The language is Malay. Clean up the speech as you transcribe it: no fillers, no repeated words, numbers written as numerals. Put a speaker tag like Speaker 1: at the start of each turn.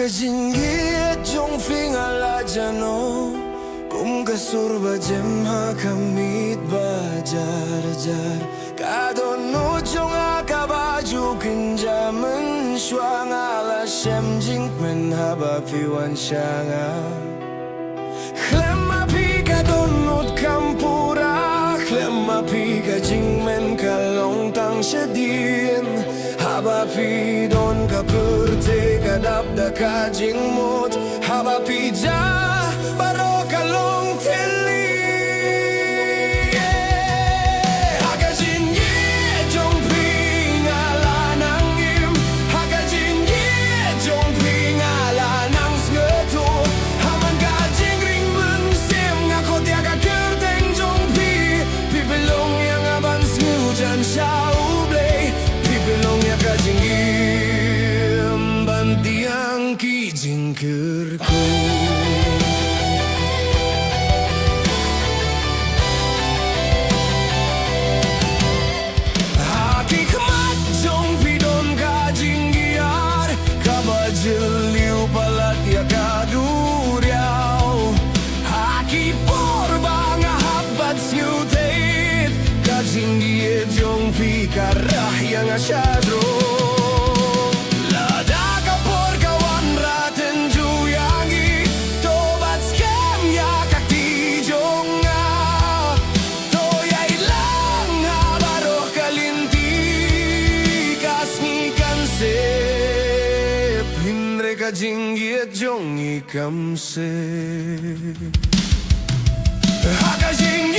Speaker 1: Hakajingi jong fingal ajano kum kasurba jem hakamit bajar jar kadono jong akabaju kinjamen shuang ala shem jing men haba piwan shanga Klemma pika donut kampura Klemma pika jing men kalong tang shadin Haba pi don kapurte kadabda ka jing mot Haba pi ja baro kalong tili Hakajin ye jong pi ngala nang im Hakajin ye jong pi ngala nang sngeto Haman ka jing ring men sim ngako tiaga kerteng jong pi Pi belong yang aban snujan shau blay Pi belong yang ka jing im bantiang ki jing kerko Liu palat ya kaduriau Haki porbang habat snyutait Kajing dia jong fikarah yang asyadro Lada kapor kawan raten juyangi Tobat skem ya kakti jonga Toya ilang habaroh kalinti Kasngikan se Kajing giat jong ikam se Hakajing